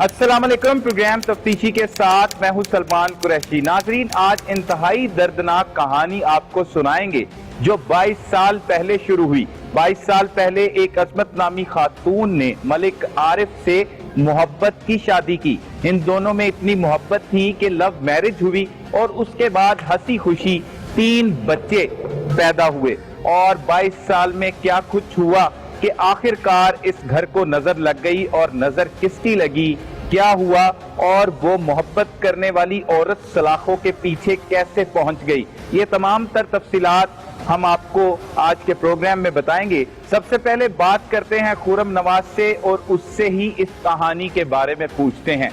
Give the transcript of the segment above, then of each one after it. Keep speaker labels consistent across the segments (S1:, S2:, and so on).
S1: अस्सलाम वालेकुम। प्रोग्राम तफ्तीशी के साथ मैं हूं सलमान कुरैशी। नाजरीन, आज इंतहाई दर्दनाक कहानी आपको सुनाएंगे जो 22 साल पहले शुरू हुई। 22 साल पहले एक अजमत नामी खातून ने मलिक आरिफ से मोहब्बत की शादी की। इन दोनों में इतनी मोहब्बत थी कि लव मैरिज हुई और उसके बाद हंसी खुशी 3 बच्चे पैदा हुए। और 22 साल में क्या कुछ हुआ कि आखिरकार इस घर को नजर लग गई। और नजर किसकी लगी, क्या हुआ और वो मोहब्बत करने वाली औरत सलाखों के पीछे कैसे पहुंच गई, ये तमाम तर तफसीलात हम आपको आज के प्रोग्राम में बताएंगे। सबसे पहले बात करते हैं खुर्रम नवाज से और उससे ही इस कहानी के बारे में पूछते हैं।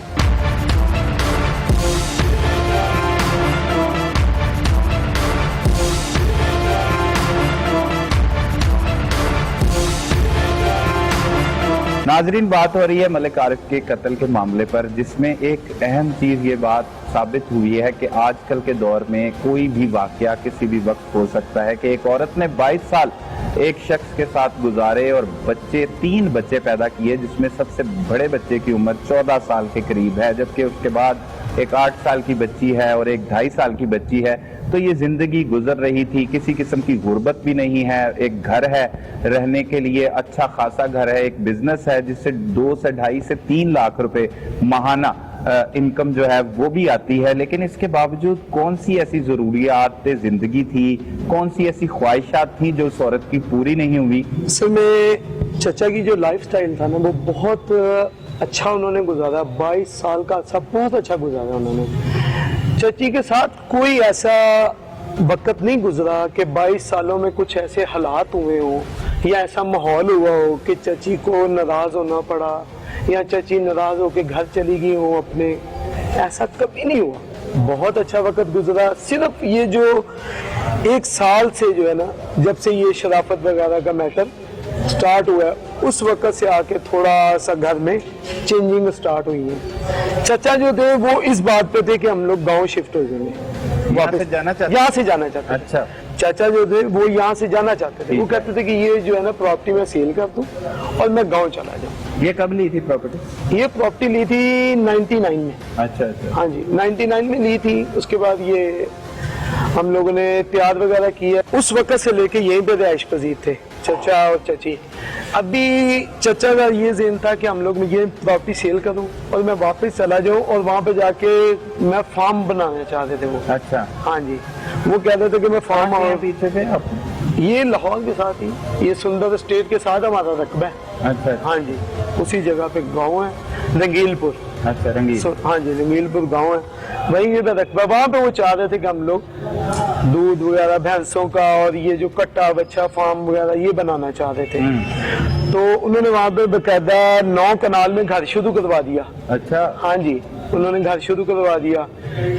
S1: नाजरीन, बात हो रही है मलिक आरिफ के कत्ल के मामले पर, जिसमें एक अहम चीज ये बात साबित हुई है कि आजकल के दौर में कोई भी वाकया किसी भी वक्त हो सकता है कि एक औरत ने 22 साल एक शख्स के साथ गुजारे और 3 बच्चे पैदा किए, जिसमें सबसे बड़े बच्चे की उम्र 14 साल के करीब है, जबकि उसके बाद एक 8 साल की बच्ची है और एक 2.5 साल की बच्ची है। तो ये जिंदगी गुजर रही थी, किसी किस्म की गुर्बत भी नहीं है, एक घर है रहने के लिए, अच्छा खासा घर है, एक बिजनेस है जिससे 2 से 2.5 से 3 लाख रुपए माहाना इनकम जो है वो भी आती है। लेकिन इसके बावजूद कौन सी ऐसी जरूरियात जिंदगी थी, कौन सी ऐसी ख्वाहिशात थी जो उस औरत की पूरी नहीं हुई।
S2: असल में चचा की जो लाइफ स्टाइल था ना, वो बहुत अच्छा उन्होंने गुजारा। 22 साल का सब बहुत अच्छा गुजारा उन्होंने। चची के साथ कोई ऐसा वक्त नहीं गुजरा कि 22 सालों में कुछ ऐसे हालात हुए हो या ऐसा माहौल हुआ हो कि चची को नाराज होना पड़ा या चची नाराज होकर घर चली गई हो अपने। ऐसा कभी नहीं हुआ, बहुत अच्छा वक्त गुजरा। सिर्फ ये जो 1 साल से जो है ना, जब से ये शराफत वगैरह का मैटर स्टार्ट हुआ है, उस वक्त से आके थोड़ा सा घर में चेंजिंग स्टार्ट हुई है। चचा जो थे वो इस बात पे थे कि हम लोग गांव शिफ्ट हो जाएंगे,
S1: वापस जाना चाहते,
S2: यहाँ से जाना चाहते।
S1: अच्छा,
S2: चाचा जो थे वो यहाँ से जाना चाहते थे। वो कहते थे कि ये जो है ना प्रॉपर्टी मैं सेल कर दूं और मैं गांव चला जाऊं।
S1: ये कब ली थी प्रॉपर्टी?
S2: ये प्रॉपर्टी ली थी 99 में।
S1: अच्छा अच्छा,
S2: हाँ जी, 99 में ली थी। उसके बाद ये हम लोगों ने तैयार वगैरह किया। उस वक्त से लेके यहीं पे रिहाइश पजीर थे चचा और चची। अभी चचा का ये ज़हन था कि हम लोग ये प्रॉपर्टी सेल करूं और मैं वापस चला जाऊं और वहां पे जाके मैं फार्म बनाना चाहते थे वो।
S1: अच्छा,
S2: हाँ जी, वो कहते थे कि मैं फार्म
S1: पीछे से आप?
S2: ये लाहौर के साथ ही, ये सुंदर स्टेट के साथ हमारा रकबा है।
S1: अच्छा,
S2: हाँ जी, उसी जगह पे गाँव है, रंगीलपुर।
S1: अच्छा, रंगील।
S2: हाँ जी, रंगीलपुर गाँव है, वही ये रकबा। वहाँ पे वो चाह रहे थे कि हम लोग दूध वगैरह भैंसों का और ये जो कट्टा बच्चा फार्म वगैरह ये बनाना चाह रहे थे। तो उन्होंने वहाँ पे बकायदा 9 कनाल में घर शुरू करवा दिया।
S1: अच्छा,
S2: हाँ जी, उन्होंने घर शुरू करवा दिया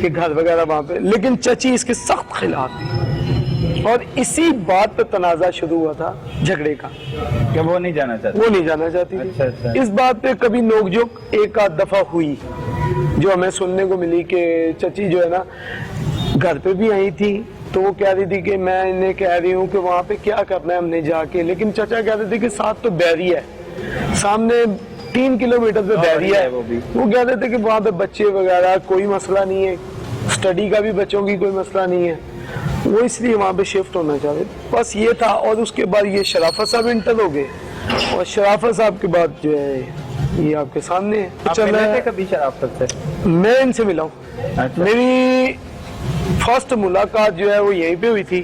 S2: कि घर वगैरह वहाँ पे। लेकिन चची इसके सख्त खिलाफ थी और इसी बात पे तनाजा शुरू हुआ था झगड़े का
S1: कि वो नहीं जाना चाहती।
S2: वो नहीं जाना चाहती थी।
S1: अच्छा, अच्छा।
S2: इस बात पे कभी नोकझोंक एक आध दफा हुई, जो हमें सुनने को मिली कि चची जो है ना घर पे भी आई थी, तो वो कह रही थी कि मैं इन्हें कह रही हूँ कि वहाँ पे क्या करना है हमने जाके। लेकिन चचा कह रहे थे कि साथ तो बैरी है, सामने 3 किलोमीटर पे बैरी है। वो कह रहे थे कि वहाँ पे बच्चे वगैरह कोई मसला नहीं है, स्टडी का भी बच्चों की कोई मसला नहीं है, वो इसलिए वहाँ पे शिफ्ट होना चाहते, बस ये था। और उसके बाद ये शराफत साहब इंटर हो गए और शराफत साहब के बाद जो है ये आपके सामने है।
S1: आप मिले थे कभी शराफत से?
S2: मैं इनसे मिला हूँ।
S1: अच्छा।
S2: मेरी फर्स्ट मुलाकात जो है वो यहीं पे हुई थी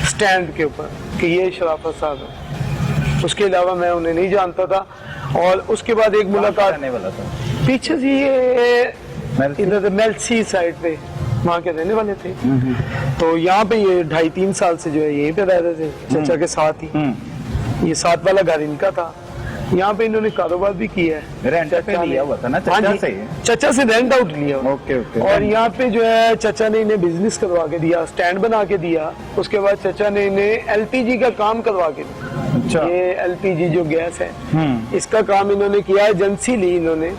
S2: स्टैंड के ऊपर कि ये शराफत साहब है। उसके अलावा मैं उन्हें नहीं जानता था। और उसके बाद एक मुलाकात
S1: वाला था
S2: पीछे से, ये इधर मेल्सी साइड पे वहाँ के रहने वाले थे। तो यहाँ पे ये 2.5-3 साल से जो है यहीं पे रह रहे थे चचा के साथ ही। ये साथ वाला घर इनका था। यहाँ पे इन्होंने कारोबार भी किया है,
S1: रेंट पे लिया हुआ था ना चचा से?
S2: चचा से रेंट आउट लिया।
S1: Okay okay.
S2: और यहाँ पे जो है चचा ने इन्हें बिजनेस करवा के दिया, स्टैंड बना के दिया। उसके बाद चचा ने इन्हें LPG का काम करवा के दिया।
S1: अच्छा।
S2: ये LPG जो गैस है, इसका काम इन्होंने किया, एजेंसी ली इन्होंने,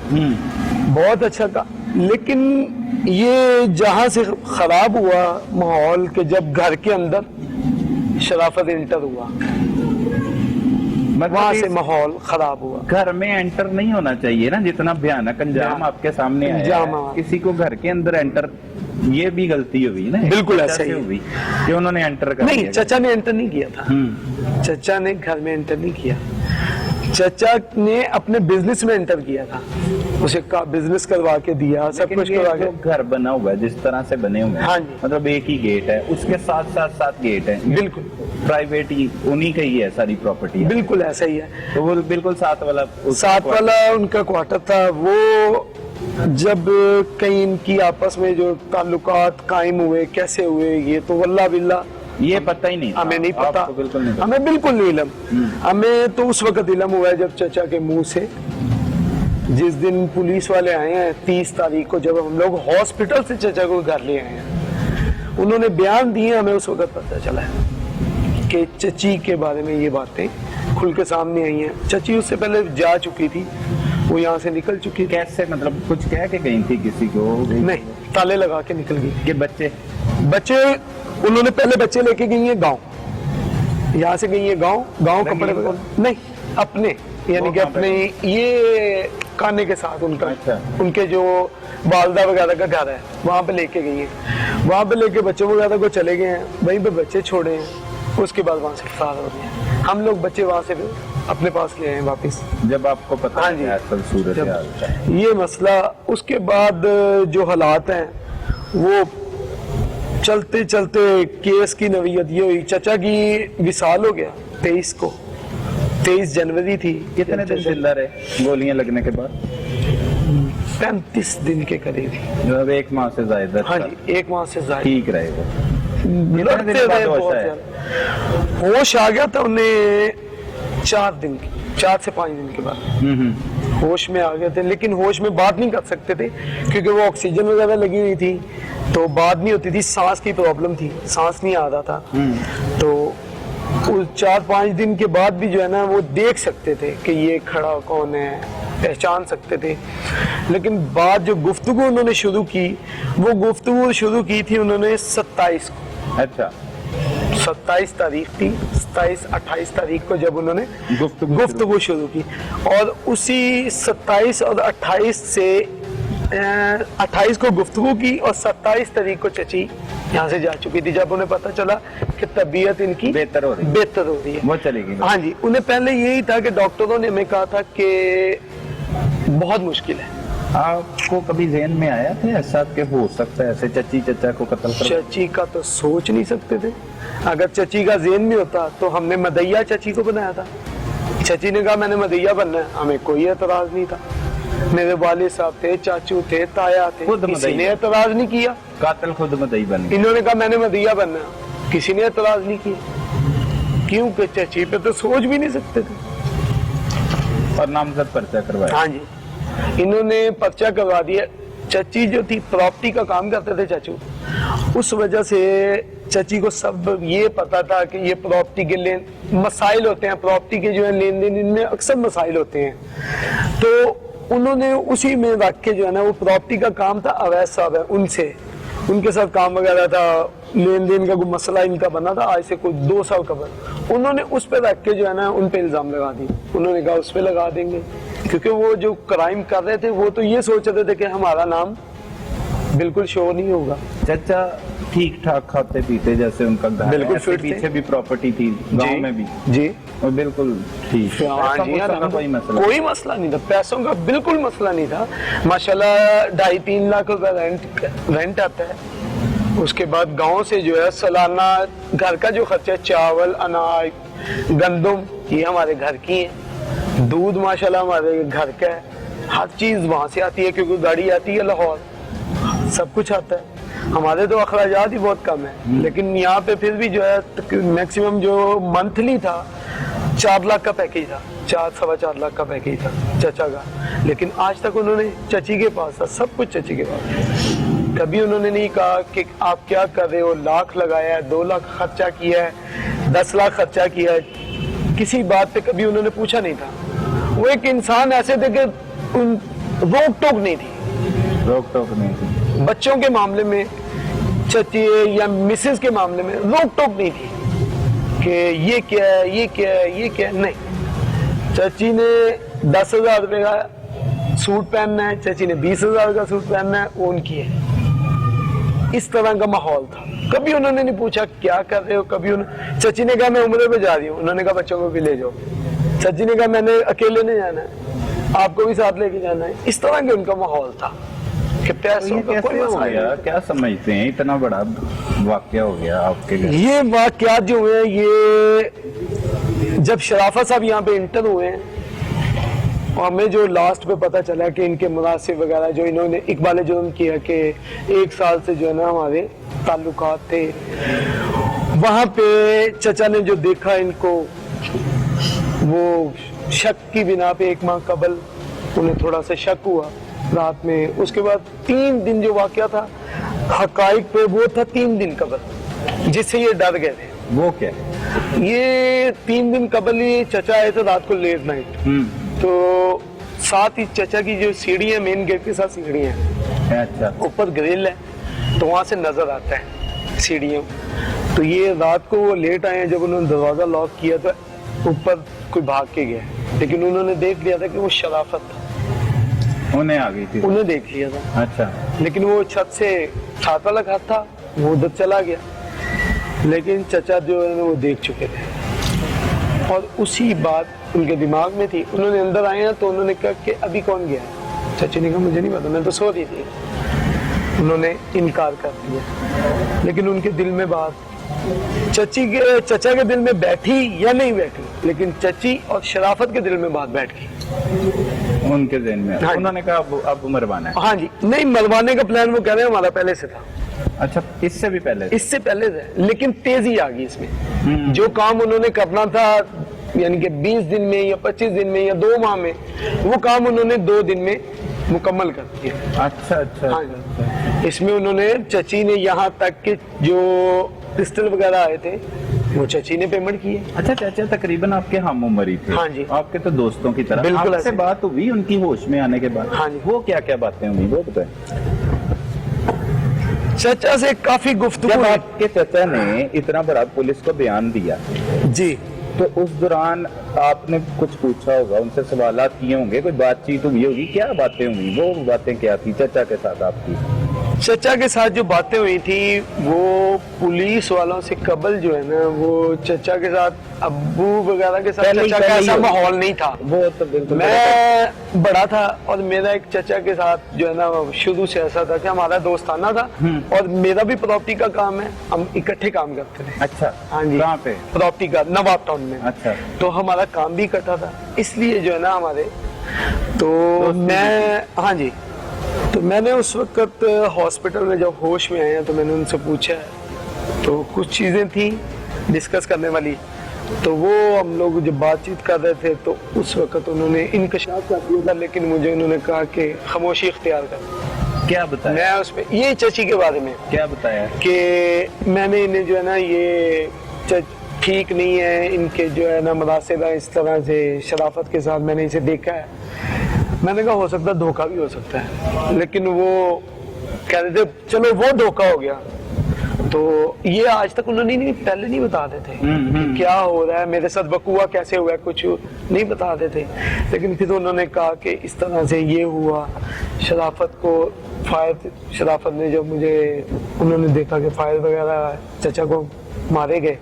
S2: बहुत अच्छा था। लेकिन ये जहां से खराब हुआ माहौल के जब घर के अंदर शराफत इंटर हुआ, वहां से
S1: इस
S2: माहौल खराब हुआ।
S1: घर में एंटर नहीं होना चाहिए ना, जितना भयानक अंजाम आपके सामने आया
S2: अंजाम,
S1: है।
S2: हाँ।
S1: किसी को घर के अंदर एंटर, ये भी गलती हुई ना,
S2: बिल्कुल
S1: चचा
S2: ऐसा
S1: से
S2: ही।
S1: हुई कि उन्होंने एंटर कर
S2: नहीं,
S1: दिया।
S2: चचा ने एंटर नहीं किया था। चचा ने घर में एंटर नहीं किया, चचा ने अपने बिजनेस में एंटर किया था। उसे बिजनेस करवा के दिया, सब
S1: लेकिन
S2: कुछ
S1: ये
S2: करवा
S1: जो
S2: के।
S1: घर बना हुआ है, जिस तरह से बने हुए हैं,
S2: हाँ जी।
S1: मतलब एक ही गेट है, उसके साथ साथ सात गेट है,
S2: बिल्कुल
S1: प्राइवेट ही उन्हीं का ही है, सारी प्रॉपर्टी।
S2: बिल्कुल ऐसा ही है।
S1: तो वो बिल्कुल साथ वाला
S2: साथ वाला उनका क्वार्टर था। वो जब कहीं इनकी आपस में जो ताल्लुकात कायम हुए, कैसे हुए, ये तो वल्लाह बिल्ला
S1: ये पता ही नहीं था।
S2: हमें नहीं पता।
S1: आपको बिल्कुल नहीं पता।
S2: हमें बिल्कुल नहीं इलम। हमें तो उस वक्त इलम हुआ है जब चचा के मुंह से, जिस दिन पुलिस वाले आए हैं 30 तारीख को, जब हम लोग हॉस्पिटल से चचा को घर ले आए हैं, उन्होंने बयान दिए, हमें उस वक्त पता चला है कि चची के बारे में ये बातें खुल के सामने आई हैं। चची उससे पहले जा चुकी थी, वो यहाँ से निकल चुकी थी।
S1: कैसे, मतलब कुछ कह के गई थी किसी को?
S2: नहीं, ताले लगा के निकल गई।
S1: कि बच्चे
S2: उन्होंने पहले बच्चे लेके गई है गांव, यहाँ से गई है गांव कपड़े
S1: रंगीन
S2: नहीं अपने, यानी कि अपने ये खाने के साथ उनका,
S1: अच्छा।
S2: उनके जो वालदा वगैरह का घर है वहां पे लेके गई है। वहां पे लेके बच्चों वगैरह को चले गए हैं, वहीं पे बच्चे छोड़े हैं, उसके बाद वहां से फरार हो गए हैं। हम लोग बच्चे वहां से अपने पास ले आए वापस,
S1: जब आपको पता
S2: हाँ
S1: है
S2: जी।
S1: आजकल सूरत
S2: जब
S1: हाल का।
S2: ये मसला, उसके बाद जो हालात हैं वो चलते चलते केस की नवीयत ये हुई, चचा की विसाल हो गया 23 जनवरी थी।
S1: कितने दिन जिंदा रहे गोलियां लगने के बाद?
S2: 35 दिन के करीब।
S1: मतलब 1 माह से ज्यादा।
S2: हाँ जी, 1 माह से ज्यादा।
S1: ठीक रहे वो।
S2: लड़ते
S1: दिन बाद
S2: रहे
S1: होश
S2: बहुत
S1: आया?
S2: ज्यादा। होश आ गया था उन्हें 4 से 5 दिन के बाद होश में आ गए थे, लेकिन होश में बात नहीं कर सकते थे क्योंकि वो ऑक्सीजन वगैरह लगी हुई थी, तो बात नहीं होती थी। सांस की प्रॉब्लम थी, सांस नहीं आ रहा था। तो उस 4-5 दिन के बाद भी जो है ना, वो देख सकते थे कि ये खड़ा कौन है, पहचान सकते थे। लेकिन बात जो गुफ्तगू उन्होंने शुरू की, वो गुफ्तगू शुरू की थी उन्होंने 27 को।
S1: अच्छा,
S2: 27 तारीख थी, 27-28 तारीख को जब उन्होंने गुफ्तगू शुरू की, और उसी 27 और 28 से 28 को गुफ्तगू की और 27 तारीख को चची यहाँ से जा चुकी थी। जब उन्हें पता चला कि तबीयत इनकी
S1: बेहतर हो रही है,
S2: है,
S1: वो चलेगी।
S2: हाँ जी। उन्हें पहले यही था कि डॉक्टरों ने हमें कहा था कि बहुत मुश्किल है।
S1: आपको कभी ज़हन में आया था ऐसा कि हो सकता है ऐसे चची चचा को कत्ल कर?
S2: चची का तो सोच नहीं सकते थे। अगर चची का ज़हन में होता तो हमने मदैया चची को बनाया था। चची ने कहा मैंने मदैया बनना है, हमें कोई एतराज नहीं था। मेरे वाले साहब थे, चाचू थे, ताया थे, किसी ने एतराज नहीं किया।
S1: कातिल खुद मदई बन गया।
S2: इन्होंने कहा मैंने मदैया बनना है, किसी ने एतराज नहीं किया, क्योंकि चची पे तो सोच भी नहीं सकते थे।
S1: और नामजद पर्चा करवाया।
S2: हाँ जी, इन्होंने पर्चा करवा दिया। चची जो थी प्रॉपर्टी का काम करते थे चाचू, उस वजह से चची को सब ये पता था कि ये प्रॉपर्टी के लेन मसाइल होते हैं, प्रॉपर्टी के जो है लेन देन, इनमें अक्सर मसाइल होते हैं। तो उन्होंने उसी में रख के जो है ना, वो प्रॉपर्टी का काम था, अवैध साहब है, उनके साथ काम वगैरह था, लेन देन का कोई मसला इनका बना था आज से कुछ 2 साल कबल। उन्होंने उस पर रख के जो है ना, उन पे इल्जाम लगा दिए। उन्होंने कहा उस पे लगा देंगे, क्योंकि वो जो क्राइम कर रहे थे वो तो ये सोच रहे थे कि हमारा नाम बिल्कुल शो नहीं होगा।
S1: चचा ठीक ठाक खाते पीते, जैसे उनका घर
S2: बिल्कुल
S1: ऐसे
S2: फिट थे।
S1: पीछे भी प्रॉपर्टी थी गांव में भी
S2: जी,
S1: और बिल्कुल ठीक।
S2: हाँ जी,
S1: पैसा का कोई मसला
S2: कोई मसला नहीं था, पैसों का बिल्कुल मसला नहीं था। माशाल्लाह 2.5-3 लाख रुपए रेंट आता है। उसके बाद गांव से जो है सालाना घर का जो खर्चा, चावल, अनाज, गंदम, ये हमारे घर की है। दूध माशाल्लाह हमारे घर का है। हर चीज वहां से आती है क्योंकि गाड़ी आती है लाहौर, सब कुछ आता है। हमारे तो अखराजात ही बहुत कम है, लेकिन यहाँ पे फिर भी जो है मैक्सिमम जो मंथली था 4 लाख का पैकेज था, 4-4.25 लाख का पैकेज था चचा का। लेकिन आज तक उन्होंने, चची के पास था, सब कुछ चची के पास। कभी उन्होंने नहीं कहा कि आप क्या कर रहे हो, लाख लगाया है, 2 लाख खर्चा किया है, 10 लाख खर्चा किया है, किसी बात पे कभी उन्होंने पूछा नहीं था। वो एक इंसान ऐसे थे कि रोक टोक नहीं थी।
S1: रोक टोक नहीं थी
S2: बच्चों के मामले में, चची या मिसेस के मामले में रोक टोक नहीं थी कि ये क्या है, ये क्या है, ये क्या है, नहीं। चाची ने 10,000 रुपए का सूट पहनना है, चाची ने 20,000 का सूट पहनना है, वो उनकी है। इस तरह का माहौल था। कभी उन्होंने नहीं पूछा क्या कर रहे हो, कभी चाची ने कहा मैं उम्र पे जा रही हूँ, उन्होंने कहा बच्चों को भी ले जाओ। चाची ने कहा मैंने अकेले नहीं जाना है, आपको भी साथ लेके जाना है। इस तरह का उनका माहौल था कि पैसों का कोई मसला नहीं।
S1: क्या समझते हैं इतना बड़ा वाकया हो गया आपके लिए?
S2: ये वाकयात जो हुए, ये जब शराफत साहब यहाँ पे इंटर हुए हैं और हमें जो लास्ट पे पता चला कि इनके मुनासिब वगैरह जो इन्होंने इकबाल जुर्म किया कि 1 साल से जो है ना हमारे ताल्लुकात थे, वहां पे चचा ने जो देखा इनको, वो शक की बिना पे 1 माह कबल उन्हें थोड़ा सा शक हुआ रात में। उसके बाद 3 दिन जो वाकया था हकाइक पे, वो था 3 दिन कबल, जिससे ये डर गए थे।
S1: वो क्या?
S2: ये 3 दिन कबल ही चचा आए थे रात को लेट नाइट, तो साथ ही चचा की जो सीढ़ी है, मेन गेट के साथ सीढ़ी है,
S1: अच्छा,
S2: ऊपर ग्रिल है, तो वहां से नजर आता है सीढ़ियों। तो ये रात को वो लेट आए हैं, जब उन्होंने दरवाजा लॉक किया तो ऊपर कोई भाग के गया, लेकिन उन्होंने देख लिया था कि वो शराफत था,
S1: उन्हें आ गई थी,
S2: उन्हें देख लिया था।
S1: अच्छा,
S2: लेकिन वो छत से छाता लगा था, वो उधर चला गया, लेकिन चचा जो है ना वो देख चुके थे और उसी बात उनके दिमाग में थी। उन्होंने अंदर आए हैं तो उन्होंने कहा कि अभी कौन गया? चाची ने कहा मुझे नहीं पता, मैं तो सो रही थी। उन्होंने इनकार कर दिया, लेकिन उनके दिल में बात, चचा के दिल में बैठी या नहीं बैठी, लेकिन चची और शराफत के दिल में बात बैठ गई
S1: उनके ज़हन में।
S2: हाँ,
S1: उन्होंने कहा अब मरवाना है।
S2: हाँ जी, नहीं मरवाने का प्लान वो कह रहे हैं हमारा पहले से था।
S1: अच्छा, इससे भी पहले?
S2: इससे पहले से, लेकिन तेजी आ गई इसमें। जो काम उन्होंने करना था यानी कि 20 दिन में या 25 दिन में या 2 माह में, वो काम उन्होंने 2 दिन में मुकम्मल कर दिया।
S1: अच्छा अच्छा,
S2: हाँ जी। इसमें उन्होंने, चची ने यहाँ तक कि जो पिस्टल वगैरह आए थे वो चची ने पेमेंट की है।
S1: अच्छा, चाचा तकरीबन आपके हम उम्र ही थे।
S2: हाँ जी।
S1: आपके तो दोस्तों की तरह।
S2: बिल्कुल
S1: आपसे
S2: ऐसे।
S1: बात हुई उनकी होश में आने के बाद?
S2: हाँ जी।
S1: वो क्या क्या बातें हुई वो बताएं।
S2: चचा से काफी गुफ्तगू
S1: जब
S2: हुई।
S1: आपके चाचा ने इतना बड़ा पुलिस को बयान दिया
S2: जी,
S1: तो उस दौरान आपने कुछ पूछा होगा, उनसे सवालात किए होंगे, कोई बातचीत हुई होगी, क्या बातें हुई? वो बातें क्या थी चाचा के साथ आपकी?
S2: चचा के साथ जो बातें हुई थी वो पुलिस वालों से कबल जो है ना, वो चचा के साथ, अब्बू वगैरह के साथ चचा का ऐसा माहौल नहीं था।
S1: वो तो बिल्कुल,
S2: मैं बड़ा था और मेरा एक चचा के साथ जो है ना शुरू से ऐसा था कि हमारा दोस्ताना था और मेरा भी प्रॉपर्टी का काम है, हम इकट्ठे काम करते थे।
S1: अच्छा,
S2: हाँ जी।
S1: कहाँ पे?
S2: प्रॉपर्टी का, नवाब टाउन में।
S1: अच्छा,
S2: तो हमारा काम भी इकट्ठा था, इसलिए जो है ना हमारे, तो मैं, हाँ जी, तो मैंने उस वक्त हॉस्पिटल में जब होश में आया तो मैंने उनसे पूछा, तो कुछ चीजें थी डिस्कस करने वाली, तो वो हम लोग जब बातचीत कर रहे थे तो उस वक्त उन्होंने इंकशाफ कर दिया था, लेकिन मुझे उन्होंने कहा कि खामोशी इख्तियार कर।
S1: क्या बताया?
S2: मैं उसमें ये चची के बारे में
S1: क्या बताया?
S2: कि मैंने इन्हें जो है ना, ये ठीक नहीं है, इनके जो है ना मुनासिब है इस तरह से शराफत के साथ, मैंने इसे देखा है। मैंने कहा हो सकता है धोखा भी हो सकता है, लेकिन वो कह रहे थे चलो वो धोखा हो गया। तो ये आज तक उन्होंने पहले नहीं बताते थे कि क्या हो रहा है मेरे साथ, बकुआ कैसे हुआ है, कुछ नहीं बताते थे। लेकिन फिर उन्होंने कहा कि इस तरह से ये हुआ, शराफत को फायर, शराफत ने जब मुझे, उन्होंने देखा कि फायर वगैरह चचा को मारे गए,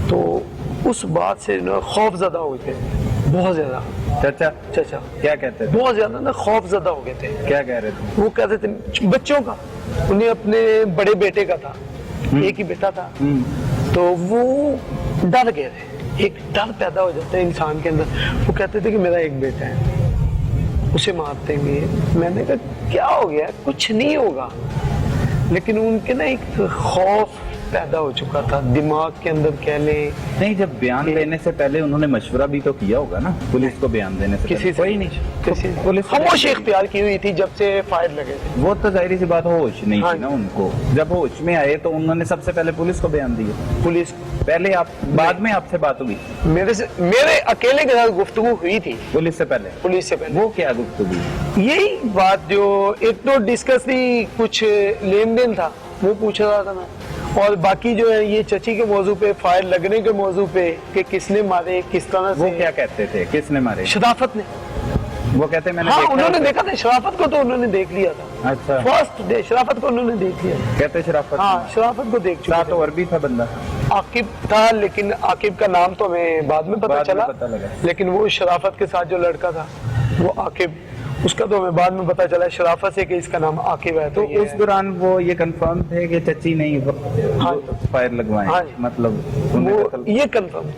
S2: तो उस बात से खौफजदा हो गए बहुत ज्यादा।
S1: चाचा
S2: चचा
S1: क्या कहते थे?
S2: बहुत ज्यादा ना खौफजदा हो गए थे।
S1: क्या कह रहे थे?
S2: वो कहते थे बच्चों का, उन्हें अपने बड़े बेटे का था, एक ही बेटा था, तो वो डर गए थे। एक डर पैदा हो जाता है इंसान के अंदर। वो कहते थे कि मेरा एक बेटा है, उसे मारते हैं। मैंने कहा क्या हो गया? कुछ नहीं होगा, लेकिन उनके ना एक खौफ पैदा हो चुका था दिमाग के अंदर, कह लें।
S1: नहीं, जब बयान देने से पहले उन्होंने मशवरा भी तो किया होगा ना पुलिस को बयान देने से?
S2: किसी से
S1: कोई नहीं,
S2: किसी
S1: पुलिस
S2: खामोशी इख्तियार की हुई थी जब से फायर लगे थे।
S1: वो तो जाहिर सी बात होश नहीं
S2: हाँ
S1: थी ना उनको। जब होश में आए तो उन्होंने सबसे पहले पुलिस को बयान दिया।
S2: पुलिस
S1: पहले आप, बाद में आपसे बात हुई?
S2: मेरे अकेले के साथ गुफ्तगू हुई थी
S1: पुलिस से पहले?
S2: पुलिस से पहले।
S1: वो क्या गुफ्तगू?
S2: यही बात जो एक तो डिस्कस थी, कुछ लेन देन था वो पूछ रहा था मैं, और बाकी जो है ये चची के मौजू पे, फायर लगने के मौजू पे कि किसने मारे, किस तरह
S1: वो
S2: से।
S1: क्या कहते थे, किसने मारे?
S2: शराफत ने।
S1: वो कहते मैंने
S2: हाँ
S1: देखा
S2: उन्होंने
S1: था।
S2: देखा था शराफत को, तो उन्होंने देख लिया था।
S1: अच्छा।
S2: फर्स्ट डे शराफत को उन्होंने देख लिया।
S1: कहते शराफत।
S2: हाँ शराफत को देख चुके
S1: साथ
S2: थे।
S1: और भी था बंदा।
S2: आकिब था, लेकिन आकिब का नाम तो हमें बाद में पता
S1: बाद में
S2: चला।
S1: पता लगा।
S2: लेकिन वो शराफत के साथ जो लड़का था वो आकिब, उसका तो हमें बाद में पता चला शराफत से कि इसका नाम आकिब है।
S1: तो
S2: ये
S1: उस दौरान वो ये कंफर्म थे कि चची नहीं
S2: हाँ।
S1: फायर लगवाए?
S2: हाँ।
S1: मतलब उन्हें
S2: वो
S1: कत्ल-
S2: ये कंफर्म।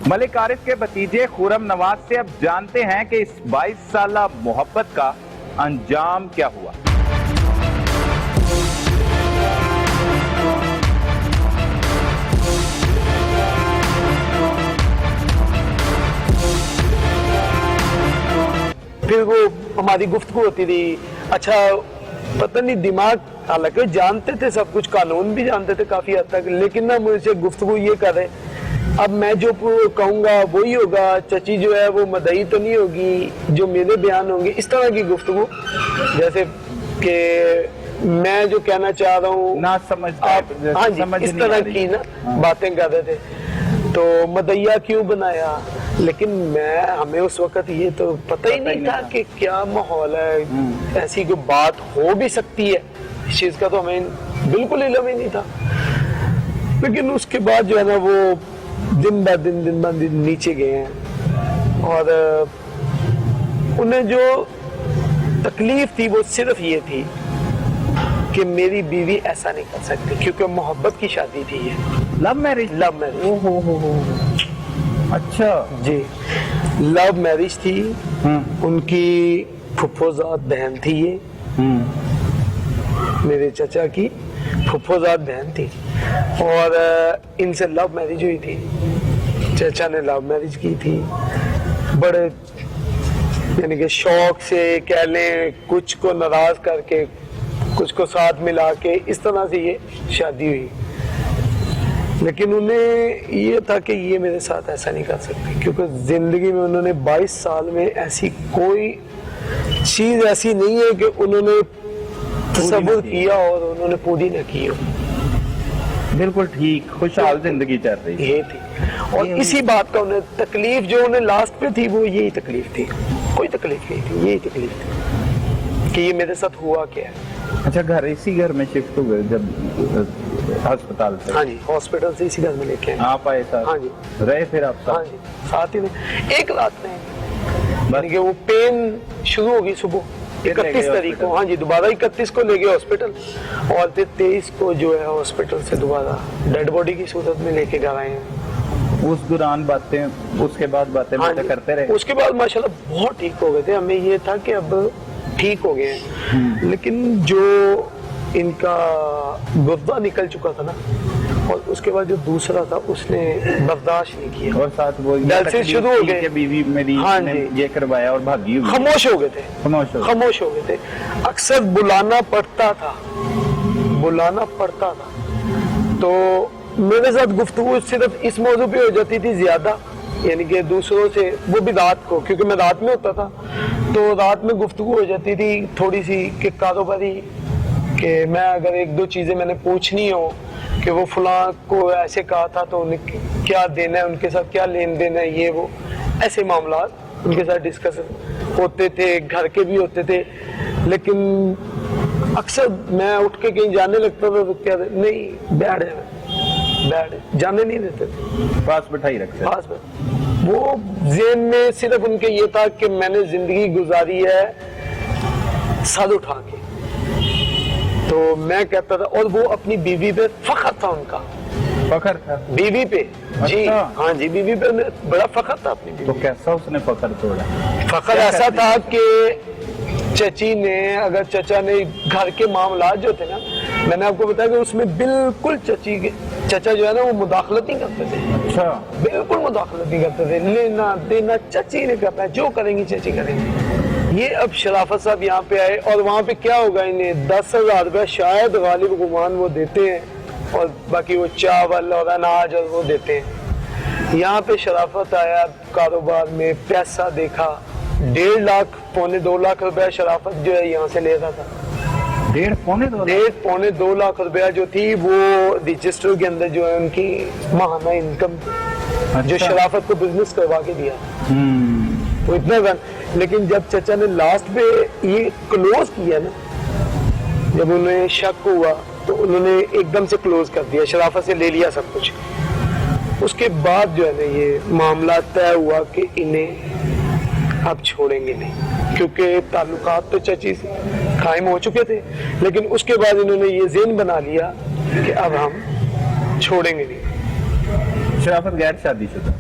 S1: मलिक आरिफ के भतीजे खुरम नवाज से अब जानते हैं कि इस 22 साला मोहब्बत का अंजाम क्या हुआ।
S2: फिर वो हमारी गुफ्तगू होती थी। अच्छा पता नहीं दिमाग, हालांकि जानते थे सब कुछ, कानून भी जानते थे काफी हद तक, लेकिन ना मुझसे गुफ्तगू ये कर रहे, अब मैं जो कहूंगा वही होगा, चची जो है वो मदई तो नहीं होगी, जो मेरे बयान होंगे, इस तरह की गुफ्तगू। जैसे कि मैं जो कहना चाह रहा हूँ
S1: ना समझ
S2: आप, हाँ जी,
S1: समझ
S2: इस
S1: नहीं आ
S2: तरह
S1: रही।
S2: की ना
S1: हाँ।
S2: बातें कर रहे थे। तो मदैया क्यों बनाया, लेकिन हमें उस वक्त ये तो पता ही नहीं था कि क्या माहौल है, ऐसी कोई बात हो भी सकती है, इस चीज का तो हमें बिल्कुल इल्म ही नहीं था। लेकिन उसके बाद जो है ना वो दिन ब दिन नीचे गए हैं, और उन्हें जो तकलीफ थी वो सिर्फ ये थी कि मेरी बीवी ऐसा नहीं कर सकती, क्योंकि मोहब्बत की शादी थी ये,
S1: लव मैरिज।
S2: Love marriage.
S1: हो। अच्छा
S2: जी लव मैरिज थी। उनकी फुफ्फोजाद बहन थी ये, मेरे चचा की फुफ्फोजाद बहन थी, और इनसे लव मैरिज हुई थी। चचा ने लव मैरिज की थी, बड़े यानी कि शौक से कह लें, कुछ को नाराज करके कुछ को साथ मिला के, इस तरह से ये शादी हुई। लेकिन उन्हें ये था कि ये मेरे साथ ऐसा नहीं कर सकते, क्योंकि जिंदगी में उन्होंने 22 साल में ऐसी कोई चीज ऐसी नहीं है कि उन्होंने तसव्वुर किया और उन्होंने पूरी न की हो।
S1: बिल्कुल ठीक, खुशहाल जिंदगी चल रही।
S2: ये थी, और इसी बात का उन्हें तकलीफ जो उन्हें लास्ट पे थी वो यही तकलीफ थी, कोई तकलीफ नहीं थी, यही तकलीफ थी कि ये मेरे साथ हुआ क्या है।
S1: अच्छा, घर इसी घर में शिफ्ट हुए जब अस्पताल से?
S2: हाँ जी, हॉस्पिटल से इसी घर में लेके आए।
S1: आप आए साथ?
S2: हाँ जी।
S1: रहे फिर आप साथ?
S2: हाँ जी, साथ ही में एक रात में, यानी कि वो पेन शुरू होगी सुबह 31 तारीख को। हाँ जी, दोबारा 31 को ले गए हॉस्पिटल, और फिर 23 को जो है हॉस्पिटल से दोबारा डेड बॉडी की सूरत में लेके घर आए हैं।
S1: उस दौरान बातें, उसके बाद बातें
S2: हाँ
S1: बातें
S2: जी,
S1: करते रहे?
S2: उसके बाद माशाल्लाह बहुत ठीक हो गए थे। हमें ये था कि अब ठीक हो गए हैं, लेकिन जो इनका गुर्दा निकल चुका था ना, और उसके बाद जो दूसरा था उसने बर्दाश्त नहीं किया,
S1: और साथ वो
S2: डायलिसिस शुरू हो गए।
S1: बीवी मेरी
S2: हाँ
S1: ने
S2: जी।
S1: ये करवाया और भागी हुई।
S2: खामोश हो गए थे,
S1: खामोश हो गए।
S2: खामोश हो गए थे। अक्सर बुलाना पड़ता था, बुलाना पड़ता था, तो मेरे साथ गुफ्तगू सिर्फ इस मौजू पे हो जाती थी ज्यादा, यानी कि दूसरों से, वो भी रात को, क्योंकि मैं रात में होता था, तो रात में गुफ्तगू हो जाती थी थोड़ी सी कि कारोबारी, कि मैं अगर एक दो चीजें मैंने पूछनी हो कि वो फलां को ऐसे कहा था तो उन्हें क्या देना है, उनके साथ क्या लेन देन है, ये वो ऐसे मामला उनके साथ डिस्कस होते थे, घर के भी होते थे। लेकिन अक्सर मैं उठ के कहीं जाने लगता था तो क्या नहीं, बैठ जाने नहीं देते थे,
S1: पास बिठाई रखते?
S2: पास में। वो जेन में सिर्फ उनके ये था कि मैंने जिंदगी गुजारी है सर उठा के, तो मैं कहता था, और वो अपनी बीवी पे फख्र था उनका,
S1: फखर था
S2: बीवी पे। जी
S1: अच्छा।
S2: हाँ जी, बीवी पे बड़ा फख्र था अपनी बीवी।
S1: तो कैसा उसने फखर तोड़ा?
S2: फख्र
S1: क्या
S2: ऐसा
S1: करती
S2: था कि चची ने, अगर चचा ने घर के मामला जो थे ना, मैंने आपको बताया कि उसमें बिल्कुल चचा जो है ना वो मुदाखलत नहीं करते थे।
S1: अच्छा।
S2: बिल्कुल मुदाखलत नहीं करते थे, लेना देना चची ने करना है, जो करेंगी चची करेंगी। ये अब शराफत साहब यहाँ पे आए, और वहाँ पे क्या होगा, इन्हें 10,000 रुपया शायद गालिब गुमान वो देते हैं, और बाकी वो चावल और अनाज और वो देते हैं। यहाँ पे शराफत आया, कारोबार में पैसा देखा, 1.5 लाख पौने 2 लाख रुपया शराफत जो है यहाँ से ले रहा था।
S1: 1.5 पौने 2
S2: 1.5 पौने 2 लाख रुपया जो थी वो रजिस्टर के अंदर जो है उनकी माहाना इनकम जो शराफत को बिजनेस करवा के दिया तो इतना था। लेकिन जब चचा ने लास्ट पे ये क्लोज किया ना, जब उन्हें शक हुआ तो उन्होंने एकदम से क्लोज कर दिया, शराफत से ले लिया सब कुछ। उसके बाद जो है ना ये मामला तय हुआ कि इन्हें अब छोड़ेंगे नहीं, क्योंकि ताल्लुकात तो चची से कायम हो चुके थे। लेकिन उसके बाद इन्होंने ये ज़हन बना लिया कि अब हम छोड़ेंगे नहीं।
S1: शराफत गैर शादीशुदा?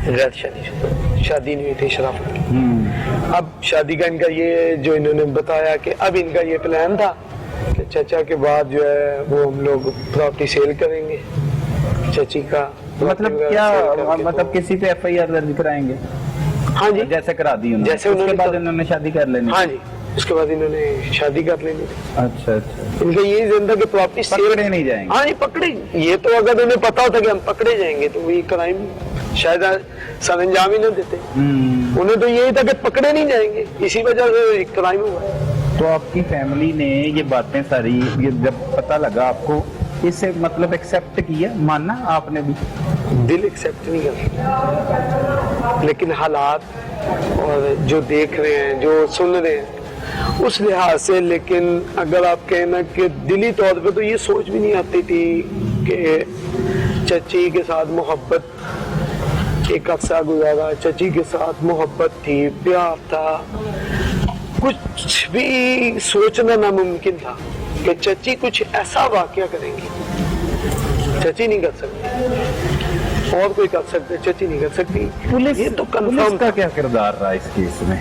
S2: गैर शादीशुदा, शादी नहीं हुई थी शराफत की। अब शादी का इनका ये जो इन्होंने बताया कि अब इनका ये प्लान था कि चचा के बाद जो है वो हम लोग प्रॉपर्टी सेल करेंगे चची का।
S1: मतलब क्या, मतलब किसी पे FIR दर्ज कराएंगे?
S2: हाँ जी,
S1: जैसे करा दी उन्होंने,
S2: जैसे
S1: उसके बाद इन्होंने शादी कर लेनी?
S2: हाँ जी, उसके बाद इन्होंने शादी कर लेनी।
S1: अच्छा अच्छा,
S2: इनका यही जिंदा कि प्रॉपर्टी
S1: पकड़े नहीं जाएंगे?
S2: हाँ जी पकड़े। ये तो अगर उन्हें पता होता कि हम पकड़े जाएंगे तो ये क्राइम शायद सर अंजाम ही न देते। उन्हें तो यही था कि पकड़े नहीं जाएंगे, इसी वजह से क्राइम हुआ है।
S1: तो आपकी फैमिली ने ये बातें सारी, ये जब पता लगा आपको, इसे मतलब एक्सेप्ट किया, माना आपने भी?
S2: दिल एक्सेप्ट नहीं कर, लेकिन हालात और जो देख रहे हैं, जो सुन रहे हैं, उस लिहाज से। लेकिन अगर आप कहना कि दिली तौर पे तो ये सोच भी नहीं आती थी कि चची के साथ मोहब्बत, एक अरसा गुजारा चची के साथ मोहब्बत थी, प्यार था, कुछ भी सोचना नामुमकिन था कि चची कुछ ऐसा वाकया करेंगी। चची नहीं कर सकती, और कोई कर सकते, चची नहीं कर सकती।
S1: पुलिस,
S2: ये तो
S1: पुलिस का क्या किरदार रहा इस केस में?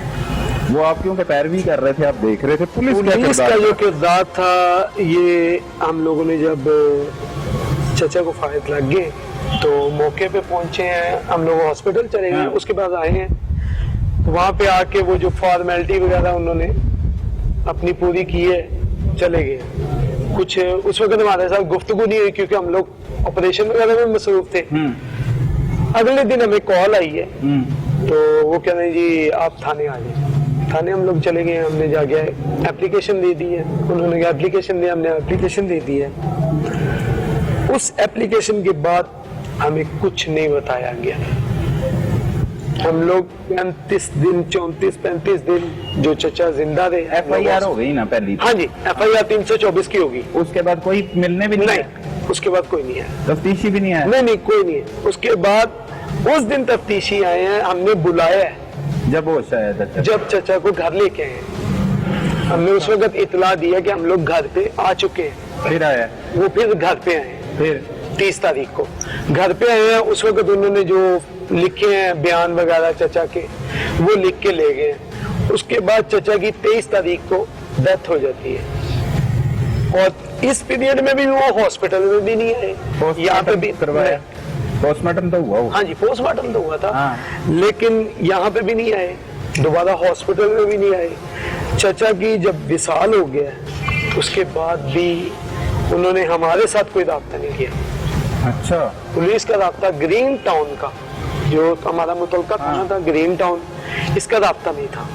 S1: वो आप क्योंकि पैरवी कर रहे थे, आप देख रहे थे, पुलिस
S2: का जो किरदार था, ये हम लोगों ने जब चचा को फायद लग गए तो मौके पे पहुंचे हैं, हम लोग हॉस्पिटल चले गए। उसके बाद आए हैं वहां पे आके वो जो फॉर्मेलिटी वगैरह उन्होंने अपनी पूरी की है, चले गए। कुछ उस वक्त हमारे साथ गुफ्तगू नहीं हुई क्योंकि हम लोग ऑपरेशन वगैरह में मसरूफ थे। अगले दिन हमें कॉल आई है तो वो कह रहे हैं जी आप थाने आ जाए। थाने हम लोग चले गए, हमने जाके एप्लीकेशन दे दी है। उन्होंने एप्लीकेशन दिया, हमने एप्लीकेशन दे दी है। उस एप्लीकेशन के बाद हमें कुछ नहीं बताया गया। हम लोग 35 दिन 34-35 दिन जो चचा जिंदा रहे।
S1: FIR हो गई ना पहली?
S2: हाँ जी, FIR 324 की होगी।
S1: उसके बाद कोई मिलने भी नहीं?
S2: उसके बाद कोई नहीं है,
S1: तफ्तीशी भी नहीं है?
S2: नहीं कोई नहीं है। उसके बाद उस दिन तफ्तीशी आए हैं, हमने बुलाया है
S1: जब होश आया था,
S2: जब चचा को घर लेके आए। हमने उस वक्त इतला दिया कि हम लोग घर पे आ चुके हैं।
S1: फिर आया
S2: वो फिर घर पे आए,
S1: फिर
S2: 30 तारीख को घर पे आए हैं। उस वक्त उन्होंने जो लिखे हैं बयान वगैरह चचा के, वो लिख के ले गए। उसके बाद चचा की 23 तारीख को डेथ हो जाती है और इस पीरियड में भी वो हॉस्पिटल में भी नहीं आए। यहाँ पे भी
S1: करवाया, पोस्टमार्टम तो हुआ?
S2: हाँ जी, पोस्टमार्टम तो हुआ था।
S1: हाँ।
S2: लेकिन यहाँ पे भी नहीं आए, दोबारा हॉस्पिटल में भी नहीं आए। चचा की जब विसाल हो गया उसके बाद भी उन्होंने हमारे साथ कोई राब्ता नहीं किया।
S1: अच्छा।
S2: पुलिस का राब्ता ग्रीन टाउन का, जो हमारा मुतलका थाना था ग्रीन टाउन, इसका राब्ता नहीं था।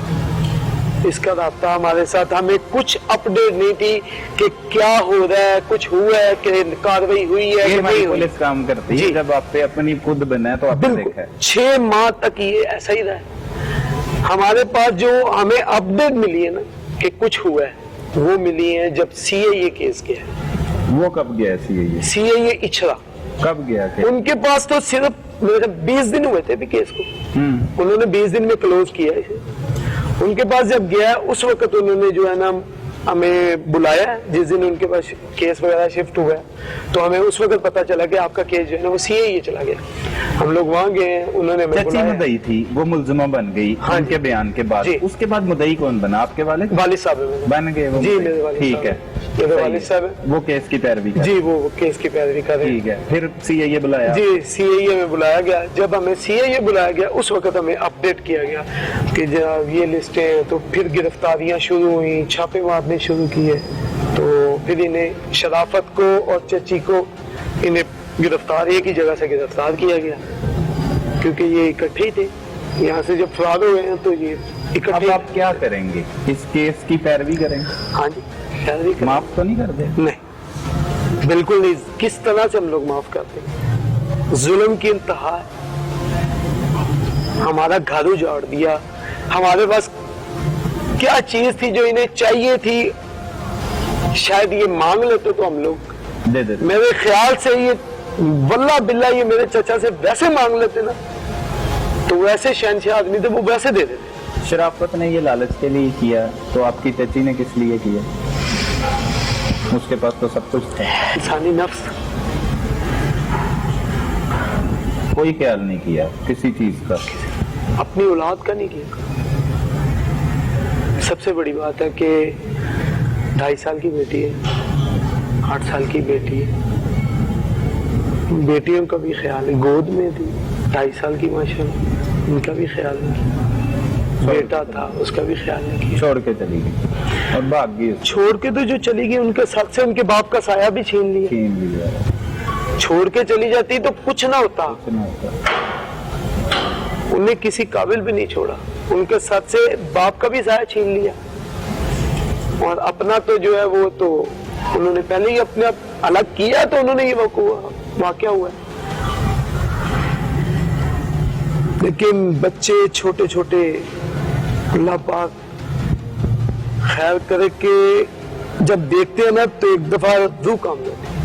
S2: इसका राब्ता हमारे साथ, हमें कुछ अपडेट नहीं थी कि क्या हो रहा है, कुछ हुआ है, कि कार्रवाई हुई है कि नहीं हुई।
S1: पुलिस काम करती है जब आप पे अपनी खुद बना है तो आपने देखा है।
S2: 6 माह तक ये ऐसा ही रहा। हमारे पास जो हमें अपडेट मिली है ना कि कुछ हुआ है, वो मिली है जब CIA केस गया।
S1: वो कब गया
S2: CIA इछरा?
S1: कब गया?
S2: उनके पास तो सिर्फ 20 दिन हुए थे भी केस को। उन्होंने 20 दिन में क्लोज किया इसे। उनके पास जब गया उस वक्त उन्होंने जो है ना हमें बुलाया, जिस दिन उनके पास केस वगैरह शिफ्ट हुआ तो हमें उस वक्त पता चला कि आपका केस जो है ना वो CIA चला गया। हम लोग वहाँ गए, उन्होंने हमें
S1: चची मुदई थी, वो मुलजिमा बन गई। हाँ, उनके बयान के बाद उसके बाद मुदई कौन बना? आपके वालिद साहब
S2: बन गए वो। जी मेरे वालिद,
S1: ठीक है,
S2: मेरे वालिद साहब
S1: वो केस की पैरवी कर।
S2: जी वो केस की पैरवी कर रहे।
S1: ठीक है, फिर CIA बुलाया?
S2: जी CIA में बुलाया गया। जब हमें CIA बुलाया गया उस वक्त हमें अपडेट किया गया कि जब ये लिस्टें हैं तो फिर गिरफ्तारियां शुरू हुई, छापे मारने शुरू किए। तो फिर इन्हें शराफत को और चची को इन्हें गिरफ्तार, एक ही जगह से गिरफ्तार किया गया क्योंकि ये इकट्ठे ही थे। यहाँ से जब फरार हुए हैं तो ये
S1: अब
S2: इकट्ठे।
S1: आप क्या करेंगे, इस केस की पैरवी करेंगे?
S2: हाँ जी, पैरवी करें।
S1: माफ तो नहीं कर दे?
S2: नहीं, बिल्कुल नहीं। किस तरह से हम लोग माफ करते हैं? जुल्म की इंतहा है। हमारा घर उजाड़ दिया। हमारे पास क्या चीज थी जो इन्हें चाहिए थी, शायद ये मांग लेते तो हम लोग
S1: दे दे।
S2: मेरे ख्याल से ये वल्ला बिल्ला ये मेरे चचा से वैसे मांग लेते ना, तो वैसे शहनशाह आदमी थे, वो वैसे दे देते।
S1: शराफत ने ये लालच के लिए किया, तो आपकी चची ने किस लिए किया? उसके पास तो सब कुछ था।
S2: इंसानी नफ्स।
S1: कोई ख्याल नहीं किया किसी चीज का।
S2: अपनी औलाद का नहीं किया। सबसे बड़ी बात है कि 2.5 साल की बेटी है, 8 साल की बेटी है, बेटियों का भी ख्याल है। गोद में थी 2.5 साल की माशाल्लाह, उनका भी ख्याल नहीं किया। बेटा था, उसका भी ख्याल नहीं किया।
S1: छोड़ के चली गई और भाग गई।
S2: छोड़ के तो जो चली गई, उनके साथ से उनके बाप का साया भी छीन लिया।
S1: छीन लिया।
S2: छोड़ के चली जाती तो कुछ ना होता। उन्हें किसी काबिल भी नहीं छोड़ा। उनके साथ से बाप का भी साया छीन लिया, और अपना तो जो है वो तो उन्होंने पहले ही अपने आप अलग किया, तो उन्होंने ये वाकया हुआ है। लेकिन बच्चे छोटे छोटे, अल्लाह पाक खैर करे कि जब देखते हैं ना तो एक दफा रूह काम जाती है।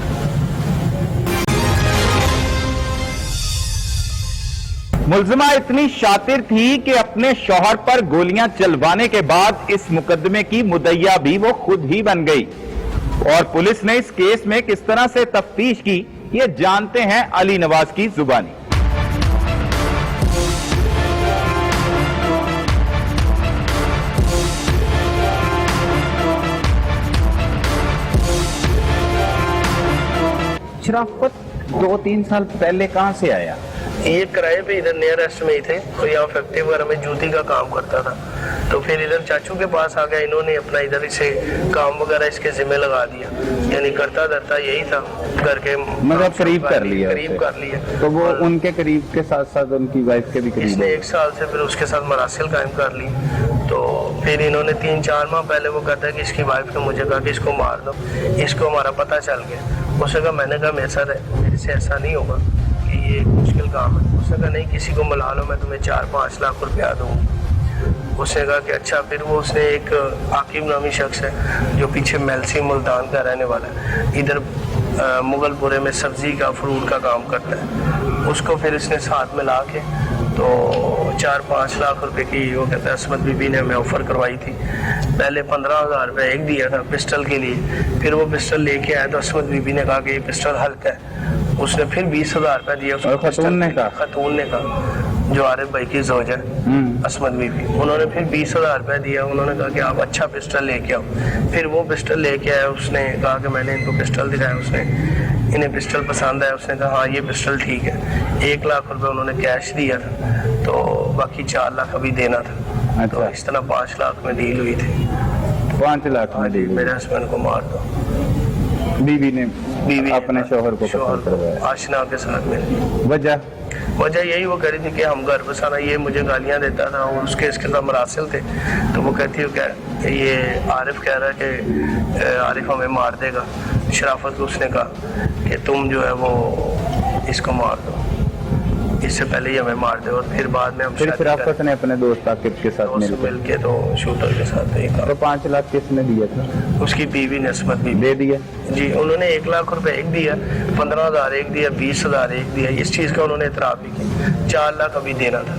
S1: मुलजिमा इतनी शातिर थी कि अपने शौहर पर गोलियां चलवाने के बाद इस मुकदमे की मुद्दइया भी वो खुद ही बन गई। और पुलिस ने इस केस में किस तरह से तफ्तीश की, ये जानते हैं अली नवाज की जुबानी। शराफत 2-3 साल पहले कहां से आया?
S3: ये किराए पे इधर नियर रेस्ट में ही थे, तो यहाँ फैक्ट्री वगैरह में जूती का काम करता था। तो फिर इधर चाचू के पास आ गया, इन्होंने अपना इधर इसे काम वगैरह इसके जिम्मे लगा दिया। यानी करता धरता यही था घर के,
S1: मतलब करीब कर लिया।
S3: करीब कर लिया।
S1: तो वो उनके करीब के साथ साथ उनकी वाइफ के भी करीब।
S3: इसने 1 साल से फिर उसके साथ मरासिल कायम कर ली। तो फिर इन्होंने 3-4 माह पहले वो कहता है कि इसकी वाइफ ने मुझे कहा कि इसको मार दो, इसको हमारा पता चल गया। उसने कहा, मैंने कहा मेरे से ऐसा नहीं होगा, कि ये मुश्किल काम है। उसने कहा नहीं, किसी को मिला लो, मैं तुम्हें 4-5 लाख रुपया दूंगा। उसने कहा कि अच्छा। फिर वो उसने एक आकिब नामी शख्स है जो पीछे मेलसी मुल्तान का रहने वाला है, इधर मुगलपुरे में सब्जी का फ्रूट का काम करता है, उसको फिर इसने साथ में ला के तो 4-5 लाख रुपए की वो कहता है असमत बीबी ने हमें ऑफर करवाई थी। पहले 15,000 रुपये एक दिया था पिस्टल के लिए। फिर वो पिस्टल लेके आया तो असमत बीबी ने कहा कि ये पिस्टल हल्का है। उसने फिर 20,000 रुपये दिया उसको।
S1: खतून ने कहा
S3: जो आरिफ भाई की जोज है असमत बीबी, उन्होंने फिर 20,000 रुपये दिया। उन्होंने कहा कि आप अच्छा पिस्टल लेके आओ। फिर वो पिस्टल लेके आया। उसने कहा कि मैंने इनको पिस्टल दिखाया, उसने इन्हें पिस्टल पसंद आया। उसने कहा हाँ ये पिस्टल ठीक है। 1 लाख रुपए उन्होंने कैश दिया था, तो बाकी 4 लाख अभी देना था।
S1: अच्छा।
S3: तो इस तरह 5 लाख में डील हुई थी।
S1: 5 लाख में डील।
S3: मेरे हस्बैंड को मार दो।
S1: बीवी ने अपने शौहर को पसंद करवाया,
S3: आशना के साथ में। वजह यही वो कह रही थी कि हम घर बसाना, ये मुझे गालियां देता था और उसके इसके साथ मरासिल थे। तो वो कहती है क्या ये आरिफ कह रहा है कि आरिफ हमें मार देगा। शराफत को उसने कहा कि तुम जो है वो इसको मार दो, इससे पहले ही हमें मार दे। और फिर बाद में हम
S1: फिर शराफत ने अपने दोस्त आकिब के साथ
S3: मिल के तो शूटर के साथ
S1: तो 5 लाख किसने दिया था?
S3: उसकी बीवी ने असमत बीवी
S1: दे दिया
S3: जी। उन्होंने 1 लाख रुपए एक दिया, 15,000 एक दिया, 20,000 एक दिया। इस चीज का उन्होंने एतराफ भी किया। 4 लाख अभी देना था।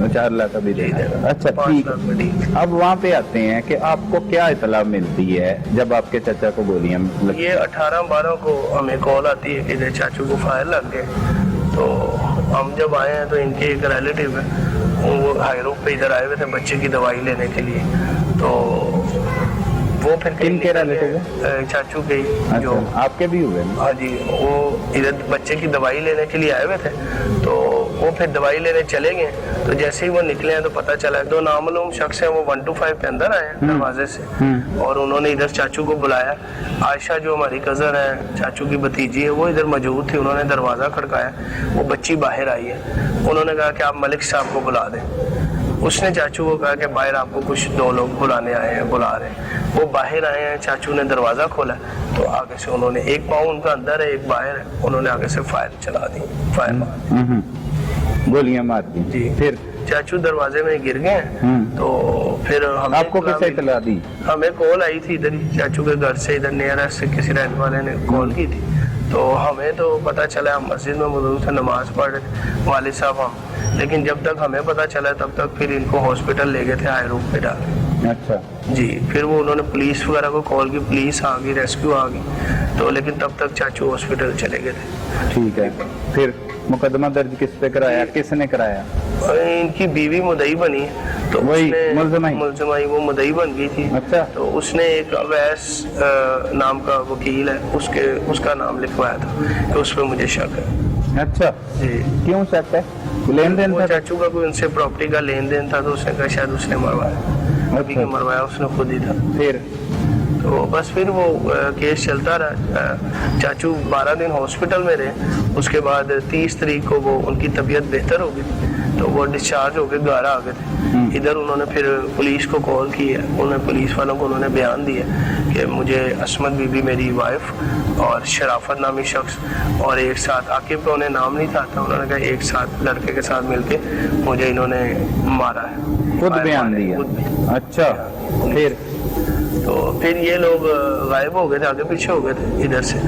S1: 4 लाख अभी देना। अच्छा
S3: 5
S1: ठीक।
S3: लाख में डील।
S1: अब वहाँ पे आते हैं कि आपको क्या इतला मिलती है जब आपके चाचा को गोलियां लगती?
S3: ये 18-12 को हमें कॉल आती है कि चाचू को फायर लग गए। तो हम जब आए हैं तो इनके एक रिलेटिव है, वो हाई रोड पे इधर आए हुए थे बच्चे की दवाई लेने के लिए। तो वो फिर
S1: किनके रिलेटिव है?
S3: चाचू के।
S1: अच्छा,
S3: जो
S1: आपके भी हुए?
S3: हाँ जी, वो इधर बच्चे की दवाई लेने के लिए आए हुए थे। तो वो फिर दवाई लेने चले गए। तो जैसे ही वो निकले हैं तो पता चला 2 नामालूम शख्स हैं, वो 125 पे अंदर आए दरवाजे से। और उन्होंने इधर चाचू को बुलाया। आयशा जो हमारी कजन है, चाचू की भतीजी है, वो इधर मौजूद थी। उन्होंने दरवाजा खड़काया, वो बच्ची बाहर आई है। उन्होंने कहा कि आप मलिक साहब को बुला दें। उसने चाचू को कहा कि बाहर आपको कुछ 2 लोग बुलाने आए हैं, बुला रहे हैं। वो बाहर आए हैं, चाचू ने दरवाज़ा खोला तो आगे से उन्होंने, एक पाँव उनका अंदर है एक बाहर है, उन्होंने आगे से फायर चला दी, फायर मार,
S1: गोलियां मार दी।
S3: जी।
S1: फिर
S3: चाचू दरवाजे में गिर गए तो फिर हमें
S1: आपको किससे इत्तला दी?
S3: हमें कॉल आई थी इधर ही चाचू के घर से, इधर नियरेस्ट से किसी रहने वाले ने कॉल की थी। तो हमें तो पता चला, हम मस्जिद में मौजूद थे, नमाज पढ़ रहे थे वालिद साहब हम, लेकिन जब तक हमें पता चला तब तक फिर इनको हॉस्पिटल ले गए थे हाई रूट पे डाल।
S1: अच्छा
S3: जी, फिर वो उन्होंने पुलिस वगैरह को कॉल की, पुलिस आ गई, रेस्क्यू आ गई, तो लेकिन तब तक चाचू हॉस्पिटल चले गए थे।
S1: ठीक है। फिर मुकदमा दर्ज किस पे कराया, किसने कराया?
S3: और इनकी बीवी मुदई बनी तो
S1: वही
S3: उसने
S1: मुलजमाई
S3: वो मुदई बन गई थी।
S1: अच्छा।
S3: तो उसने एक अवैस नाम का वकील है, उसका नाम लिखवाया था कि उस पर मुझे शक है।
S1: अच्छा
S3: जी।
S1: क्यों शक है? लेन देन
S3: वो
S1: था?
S3: चाचू का कोई उनसे प्रॉपर्टी का लेन देन था तो उसने कहा शायद उसने मरवाया। अभी
S1: अच्छा।
S3: मरवाया उसने खुद ही था।
S1: फिर
S3: तो बस फिर वो केस चलता रहा। चाचू 12 दिन हॉस्पिटल में रहे, उसके बाद 30 तारीख को वो उनकी तबीयत बेहतर हो गई तो वो डिस्चार्ज होकर घर आ गए थे। इधर उन्होंने फिर पुलिस को कॉल की है, उन्होंने पुलिस वालों को उन्होंने बयान दिया कि मुझे असमत बीबी मेरी वाइफ और शराफत नामी शख्स और एक साथ, आकिब का उन्हें नाम नहीं था, उन्होंने कहा एक साथ लड़के के साथ मिलके मुझे इन्होंने मारा है।
S1: खुद बयान दिया? अच्छा। फिर
S3: तो फिर ये लोग गायब हो गए थे, आगे पीछे हो गए थे इधर से।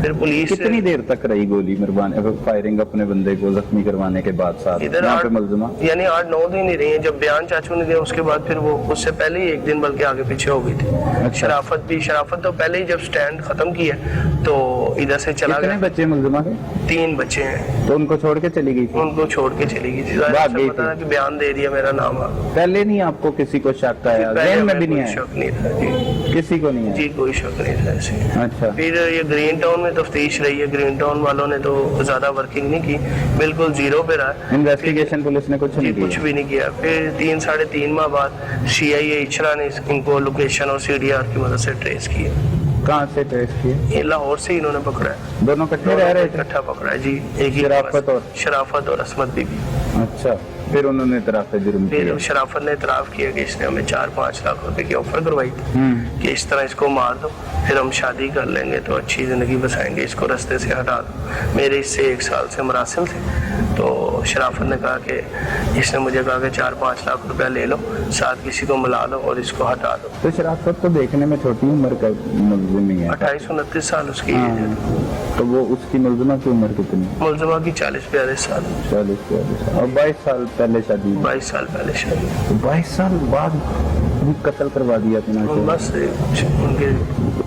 S3: फिर पुलिस
S1: कितनी देर तक रही गोली मरवाने, फायरिंग अपने बंदे को जख्मी करवाने के बाद साथ
S3: इधर
S1: यहाँ पे मुलजमा?
S3: यानी 8-9 दिन ही रही है। जब बयान चाचू ने दिया उसके बाद फिर वो उससे पहले ही 1 दिन बल्कि आगे पीछे हो गई थी।
S1: अच्छा।
S3: शराफत तो पहले ही जब स्टैंड खत्म किया तो इधर से चला
S1: कितने
S3: गया।
S1: बच्चे मुलजमा के?
S3: 3 बच्चे हैं।
S1: तो उनको छोड़ के चली गई थी?
S3: उनको छोड़ के चली गई थी।
S1: भाग गई
S3: पता
S1: थी।
S3: था कि बयान दे दिया, मेरा नाम आ।
S1: पहले नहीं आपको किसी को शक आया?
S3: पहले
S1: जहन में
S3: हमें
S1: भी नहीं
S3: कोई
S1: आया?
S3: शक नहीं था जी।
S1: किसी को नहीं
S3: जी
S1: आया?
S3: कोई शक नहीं था ऐसे।
S1: अच्छा।
S3: फिर ये ग्रीन टाउन में तफ्तीश रही है, ग्रीन टाउन वालों ने तो ज्यादा वर्किंग नहीं की, बिल्कुल जीरो पे रहा।
S1: इन्वेस्टिगेशन पुलिस ने कुछ नहीं
S3: कुछ
S1: किया?
S3: भी नहीं किया। फिर 3-3.5 माह बाद CIA इचरा ने इनको लोकेशन और CDR की मदद से ट्रेस किया।
S1: कहाँ से ट्रेस किए?
S3: ये लाहौर से ही इन्होंने पकड़ा है।
S1: दोनों इकट्ठे रह रहे थे?
S3: इकट्ठा पकड़ा है जी, एक ही शराफत और असमत बीबी।
S1: अच्छा। फिर उन्होंने इतराफ़ जुर्म
S3: फिर
S1: किया?
S3: शराफत ने इतराफ किया कि इसने हमें 4-5 लाख रुपए की ऑफर करवाई थी कि इस तरह इसको मार दो, फिर हम शादी कर लेंगे तो अच्छी जिंदगी बसाएंगे, इसको रास्ते से हटा दो। मेरे इससे 1 साल से मरासिल थे तो शराफत ने कहा कि इसने मुझे कहा कि 4-5 लाख रुपया ले लो, साथ किसी को मिला लो और इसको हटा दो।
S1: तो शराफत तो देखने में छोटी उम्र का मुलजिम ही है।
S3: 28-29 साल उसकी
S1: हाँ।
S3: एज है।
S1: तो वो उसकी मुलजिमा की उम्र कितनी?
S3: मुलजमा की 40-42 साल,
S1: 40-42 और 22 साल पहले शादी?
S3: 22 साल पहले शादी।
S1: 22 साल बाद भी कत्ल करवा दिया था ना?
S3: बस उनके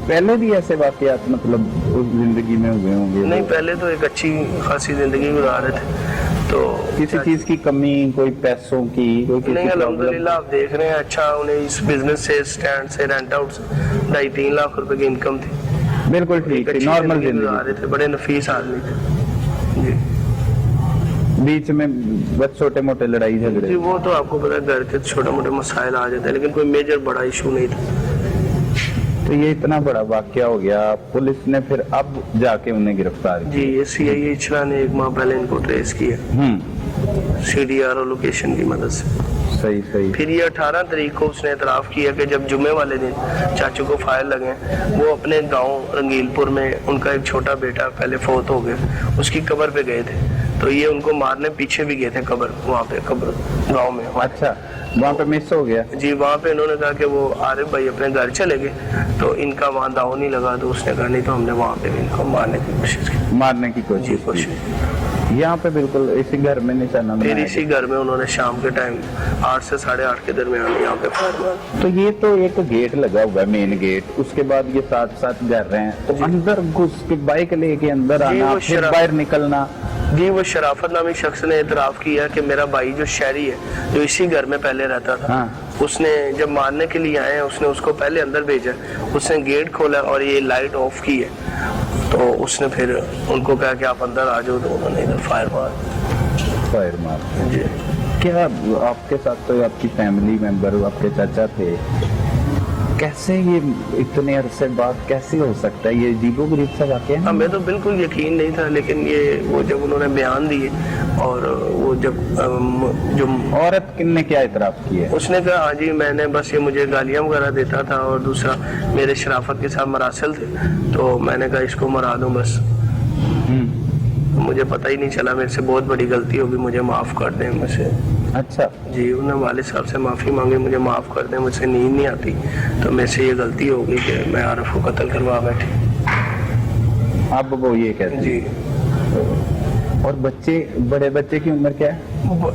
S1: पहले भी ऐसे वाकयात मतलब उस जिंदगी में हुए होंगे?
S3: नहीं, पहले तो एक अच्छी खासी जिंदगी गुजार रहे थे तो
S1: किसी चीज की कमी, कोई पैसों की, कोई किसी
S3: नहीं,
S1: प्रॉब्लम?
S3: अल्हम्दुलिल्लाह आप देख रहे हैं अच्छा, उन्हें इस बिजनेस से, स्टैंड से, रेंट आउट से 2.5-3 लाख रुपए की इनकम थी।
S1: बिल्कुल ठीक है, नॉर्मल
S3: गुजार
S1: जिंदगी।
S3: रहे थे, बड़े नफीस आदमी थे जी।
S1: बीच में बस छोटे मोटे लड़ाई
S3: जी
S1: झगड़े?
S3: वो तो आपको पता है घर के छोटे मोटे मसाइल आ जाते हैं, लेकिन कोई मेजर बड़ा इशू नहीं था।
S1: तो ये इतना बड़ा वाकया हो गया, पुलिस ने फिर अब जाके उन्हें गिरफ्तार
S3: जी, ये CIA इचरा ने 1 माह पहले इनको ट्रेस किया CDR और लोकेशन की मदद से।
S1: सही सही।
S3: फिर ये 18 तारीख को उसने इतराफ किया कि जब जुमे वाले दिन चाचू को फायर लगे, वो अपने गांव रंगीलपुर में उनका एक छोटा बेटा पहले फोत हो गया, उसकी कब्र पे गए थे, तो ये उनको मारने पीछे भी गए थे कब्र, वहाँ पे कब्र गांव में।
S1: अच्छा, वहाँ पे मिस हो गया?
S3: जी, वहाँ पे इन्होंने कहा कि वो आरिफ भाई अपने घर चले गए, तो इनका वहाँ दाव नहीं लगा, तो उसने कहा नहीं तो हमने वहाँ पे भी इनको मारने की कोशिश की।
S1: मारने की कोशिश की। यहाँ पे बिल्कुल इसी घर में निशाना
S3: फिर
S1: बनाया
S3: इसी घर में उन्होंने शाम के टाइम 8 से 8:30 के दरमियान यहाँ पे फायर मारा।
S1: तो ये तो एक गेट लगा हुआ है, मेन गेट, उसके बाद ये साथ साथ घर रहे हैं, तो अंदर घुस के बाइक लेके अंदर
S3: जी,
S1: आना,
S3: वो
S1: फिर बाहर निकलना?
S3: जी, वो शराफत नामी शख्स ने इतराफ किया कि मेरा भाई जो शहरी है, जो इसी घर में पहले रहता था,
S1: हाँ।
S3: उसने जब मारने के लिए आए हैं, उसने उसको पहले अंदर भेजा, उसने गेट खोला और ये लाइट ऑफ की है, तो उसने फिर उनको कहा कि आप अंदर आ जाओ, तो उन्होंने इधर फायर मार
S1: क्या आपके साथ तो आपकी फैमिली मेंबर, आपके चाचा थे, कैसे ये इतने अरसे बाद कैसे हो सकता है? ये अजीबोगरीब सा वाकया है।
S3: हमें तो बिल्कुल यकीन नहीं था, लेकिन ये वो जब उन्होंने बयान दिए और वो जब जो
S1: औरत ने क्या इतराफ किया?
S3: उसने कहा हाँ जी मैंने बस ये मुझे गालियां वगैरह देता था और दूसरा मेरे शराफत के साथ मरासिल थे, तो मैंने कहा इसको मरा दूं बस, मुझे पता ही नहीं चला, मेरे से बहुत बड़ी गलती होगी, मुझे माफ़ कर दें मुझसे।
S1: अच्छा
S3: जी उन्होंने वालिद साहब से माफ़ी मांगी, मुझे माफ़ कर दें, मुझसे नींद नहीं आती, तो मेरे से ये गलती हो गई कि मैं आरिफ को कत्ल करवा बैठी।
S1: अब वो ये कहते हैं।
S3: जी
S1: और बच्चे, बड़े बच्चे की उम्र क्या है?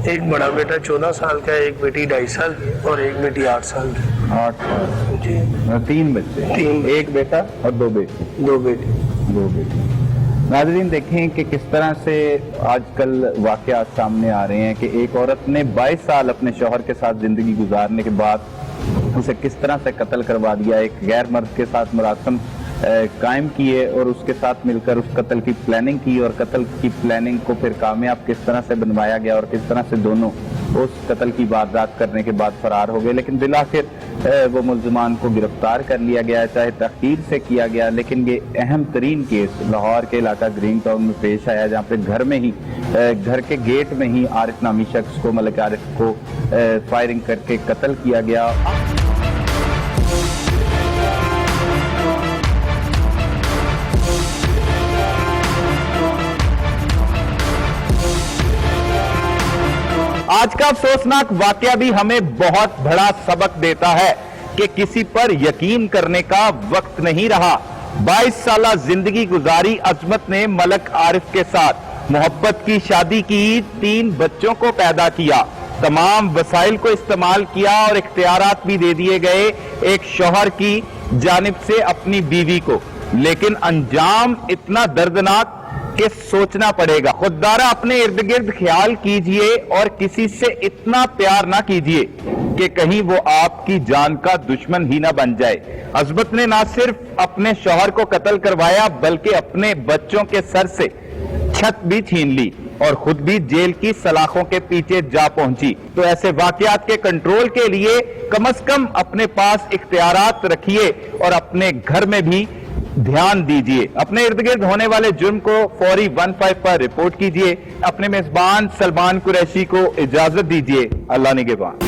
S3: एक बड़ा बेटा 14 साल का है, एक बेटी 2.5 साल की और एक बेटी 8 साल की।
S1: 8 साल।
S3: जी
S1: 3 बच्चे,
S3: तीन।
S1: एक बेटा और 2 बेटी।
S3: 2 बेटी।
S1: 2 बेटी। नाज़रीन देखें कि किस तरह से आजकल वाकयात सामने आ रहे हैं कि एक औरत ने 22 साल अपने शौहर के साथ जिंदगी गुजारने के बाद उसे किस तरह से कत्ल करवा दिया, एक गैर मर्द के साथ मुरासम कायम किए और उसके साथ मिलकर उस कत्ल की प्लानिंग की और कत्ल की प्लानिंग को फिर कामयाब किस तरह से बनवाया गया और किस तरह से दोनों उस कत्ल की वारदात करने के बाद फरार हो गए। लेकिन बिलाखिर वो मुल्ज़मान को गिरफ्तार कर लिया गया, चाहे तखीर से किया गया, लेकिन ये अहम तरीन केस लाहौर के इलाका ग्रीन टाउन में पेश आया, जहाँ पे घर में ही घर के गेट में ही आरिफ नामी शख्स को, मलिक आरिफ को फायरिंग करके कत्ल किया गया। आज का अफसोसनाक वाकया भी हमें बहुत बड़ा सबक देता है कि किसी पर यकीन करने का वक्त नहीं रहा। 22 साल जिंदगी गुजारी अजमत ने मलिक आरिफ के साथ मोहब्बत की शादी की, 3 बच्चों को पैदा किया, तमाम वसाइल को इस्तेमाल किया और इख्तियारात भी दे दिए गए एक शौहर की जानिब से अपनी बीवी को, लेकिन अंजाम इतना दर्दनाक कि सोचना पड़ेगा। खुददारा अपने इर्द गिर्द ख्याल कीजिए और किसी से इतना प्यार ना कीजिए कि कहीं वो आपकी जान का दुश्मन ही ना बन जाए। अजमत ने ना सिर्फ अपने शौहर को कत्ल करवाया बल्कि अपने बच्चों के सर से छत भी छीन ली और खुद भी जेल की सलाखों के पीछे जा पहुंची। तो ऐसे वाकयात के कंट्रोल के लिए कम से कम अपने पास इख्तियारात रखिए और अपने घर में भी ध्यान दीजिए। अपने इर्द गिर्द होने वाले जुर्म को फौरी 15 पर रिपोर्ट कीजिए। अपने मेजबान सलमान कुरैशी को इजाजत दीजिए। अल्लाह निगहबान।